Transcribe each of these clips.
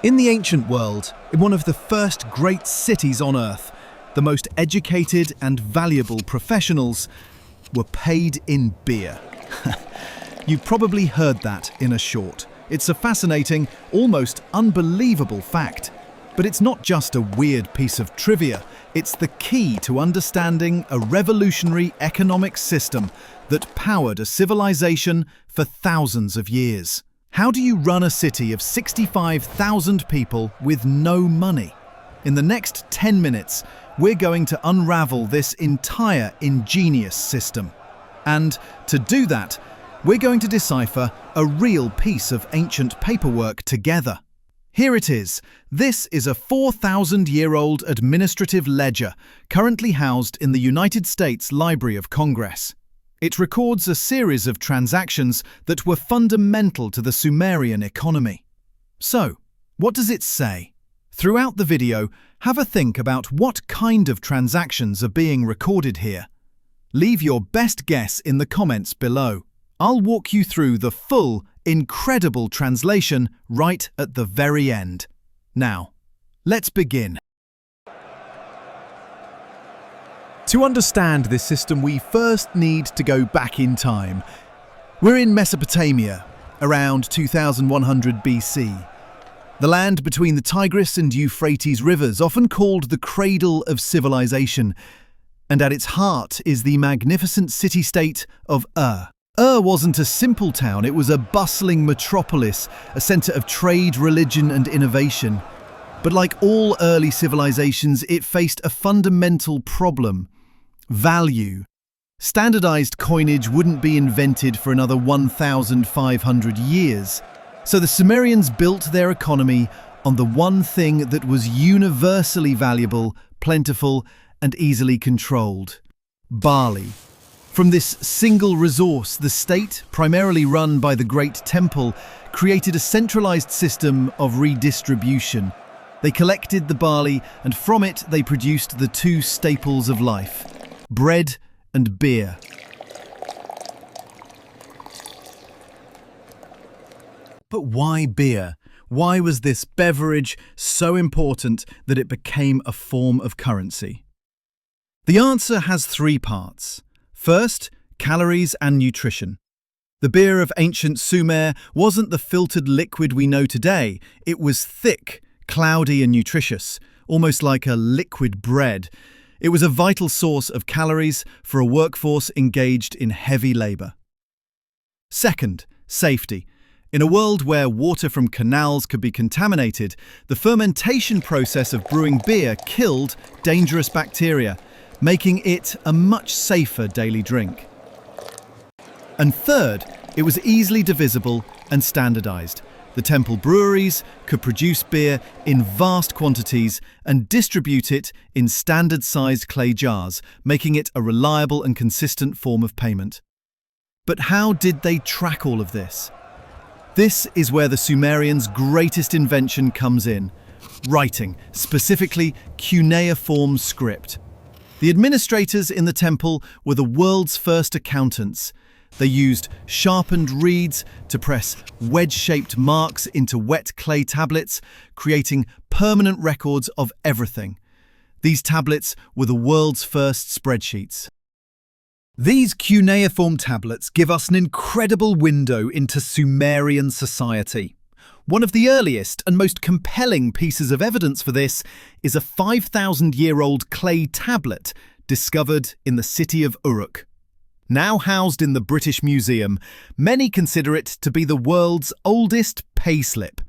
In the ancient world, in one of the first great cities on Earth, the most educated and valuable professionals were paid in beer. You've probably heard that in a short. It's a fascinating, almost unbelievable fact. But it's not just a weird piece of trivia, it's the key to understanding a revolutionary economic system that powered a civilization for thousands of years. How do you run a city of 65,000 people with no money? In the next 10 minutes, we're going to unravel this entire ingenious system. And to do that, we're going to decipher a real piece of ancient paperwork together. Here it is. This is a 4,000-year-old administrative ledger currently housed in the United States Library of Congress. It records a series of transactions that were fundamental to the Sumerian economy. So, what does it say? Throughout the video, have a think about what kind of transactions are being recorded here. Leave your best guess in the comments below. I'll walk you through the full, incredible translation right at the very end. Now, let's begin. To understand this system, we first need to go back in time. We're in Mesopotamia, around 2100 BC. The land between the Tigris and Euphrates rivers, often called the cradle of civilization. And at its heart is the magnificent city-state of Ur. Ur wasn't a simple town, it was a bustling metropolis, a center of trade, religion, and innovation. But like all early civilizations, it faced a fundamental problem: value. Standardized coinage wouldn't be invented for another 1,500 years. So the Sumerians built their economy on the one thing that was universally valuable, plentiful, and easily controlled: barley. From this single resource, the state, primarily run by the Great Temple, created a centralized system of redistribution. They collected the barley, and from it they produced the two staples of life: bread and beer. But why beer? Why was this beverage so important that it became a form of currency? The answer has three parts. First, calories and nutrition. The beer of ancient Sumer wasn't the filtered liquid we know today. It was thick, cloudy and nutritious, almost like a liquid bread. It was a vital source of calories for a workforce engaged in heavy labor. Second, safety. In a world where water from canals could be contaminated, the fermentation process of brewing beer killed dangerous bacteria, making it a much safer daily drink. And third, it was easily divisible and standardized. The temple breweries could produce beer in vast quantities and distribute it in standard-sized clay jars, making it a reliable and consistent form of payment. But how did they track all of this? This is where the Sumerians' greatest invention comes in: writing, specifically cuneiform script. The administrators in the temple were the world's first accountants. They used sharpened reeds to press wedge-shaped marks into wet clay tablets, creating permanent records of everything. These tablets were the world's first spreadsheets. These cuneiform tablets give us an incredible window into Sumerian society. One of the earliest and most compelling pieces of evidence for this is a 5,000-year-old clay tablet discovered in the city of Uruk. Now housed in the British Museum, many consider it to be the world's oldest payslip.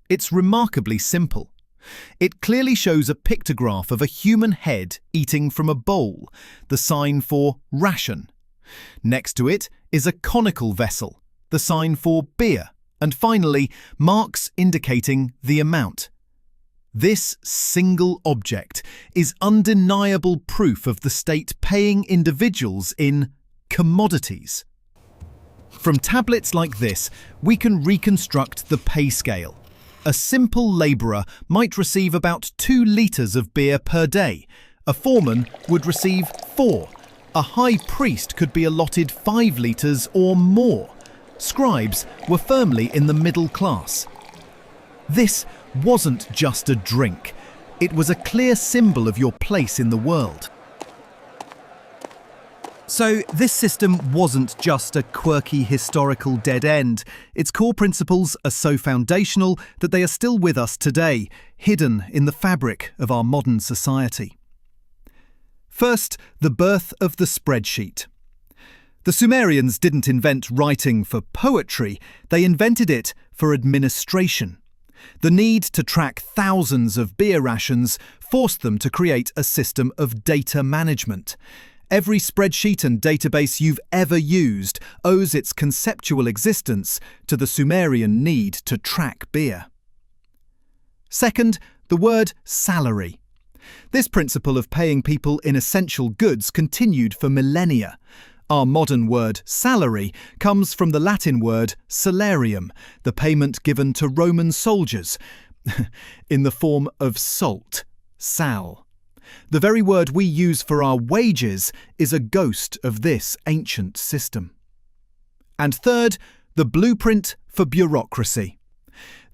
It's remarkably simple. It clearly shows a pictograph of a human head eating from a bowl, the sign for ration. Next to it is a conical vessel, the sign for beer, and finally, marks indicating the amount. This single object is undeniable proof of the state paying individuals in commodities. From tablets like this, we can reconstruct the pay scale. A simple labourer might receive about 2 litres of beer per day. A foreman would receive 4. A high priest could be allotted 5 litres or more. Scribes were firmly in the middle class. This wasn't just a drink. It was a clear symbol of your place in the world. So this system wasn't just a quirky historical dead end. Its core principles are so foundational that they are still with us today, hidden in the fabric of our modern society. First, the birth of the spreadsheet. The Sumerians didn't invent writing for poetry, they invented it for administration. The need to track thousands of beer rations forced them to create a system of data management. Every spreadsheet and database you've ever used owes its conceptual existence to the Sumerian need to track beer. Second, the word salary. This principle of paying people in essential goods continued for millennia. Our modern word salary comes from the Latin word salarium, the payment given to Roman soldiers, in the form of salt, sal. The very word we use for our wages is a ghost of this ancient system. And third, the blueprint for bureaucracy.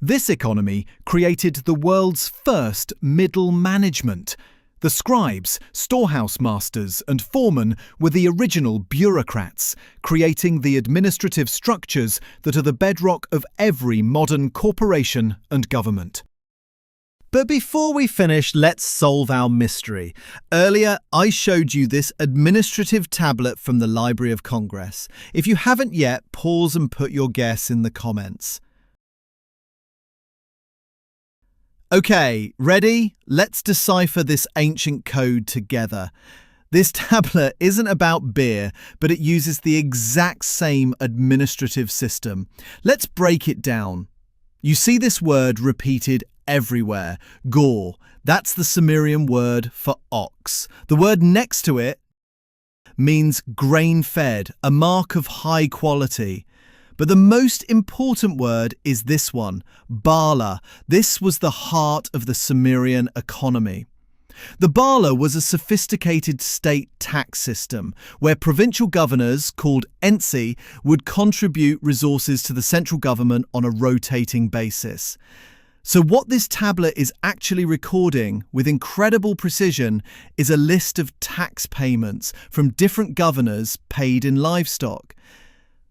This economy created the world's first middle management. The scribes, storehouse masters, and foremen were the original bureaucrats, creating the administrative structures that are the bedrock of every modern corporation and government. But before we finish, let's solve our mystery. Earlier, I showed you this administrative tablet from the Library of Congress. If you haven't yet, pause and put your guess in the comments. Okay, ready? Let's decipher this ancient code together. This tablet isn't about beer, but it uses the exact same administrative system. Let's break it down. You see this word repeated everywhere. Gore. That's the Sumerian word for ox. The word next to it means grain-fed, a mark of high quality. But the most important word is this one, bala. This was the heart of the Sumerian economy. The bala was a sophisticated state tax system where provincial governors, called ensi, would contribute resources to the central government on a rotating basis. So what this tablet is actually recording with incredible precision is a list of tax payments from different governors paid in livestock.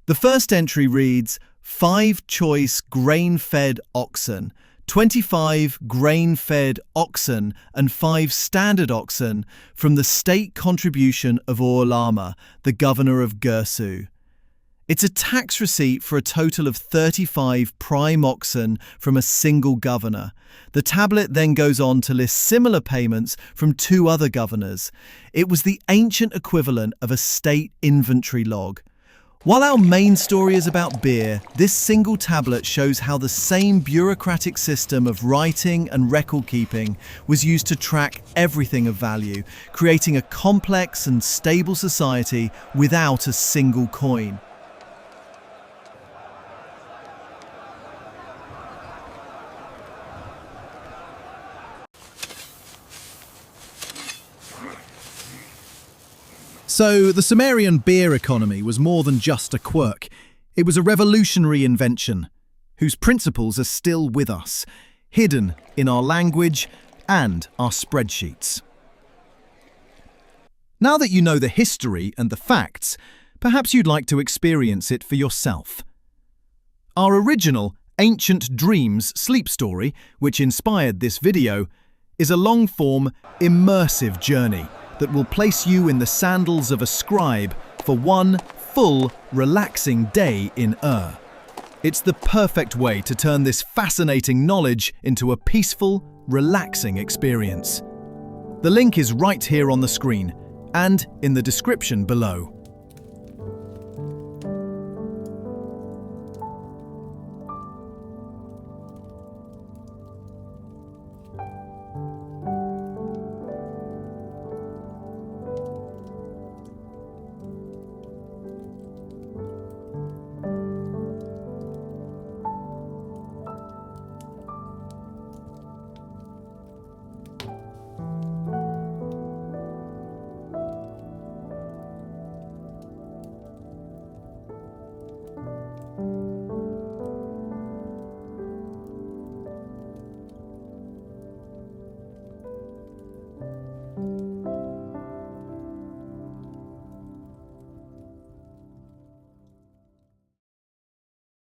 The first entry reads 5 choice grain-fed oxen, 25 grain-fed oxen and 5 standard oxen from the state contribution of Orlama, the governor of Gersu. It's a tax receipt for a total of 35 prime oxen from a single governor. The tablet then goes on to list similar payments from 2 other governors. It was the ancient equivalent of a state inventory log. While our main story is about beer, this single tablet shows how the same bureaucratic system of writing and record keeping was used to track everything of value, creating a complex and stable society without a single coin. So, the Sumerian beer economy was more than just a quirk. It was a revolutionary invention, whose principles are still with us, hidden in our language and our spreadsheets. Now that you know the history and the facts, perhaps you'd like to experience it for yourself. Our original Ancient Dreams sleep story, which inspired this video, is a long-form, immersive journey that will place you in the sandals of a scribe for one full, relaxing day in It's the perfect way to turn this fascinating knowledge into a peaceful, relaxing experience. The link is right here on the screen and in the description below.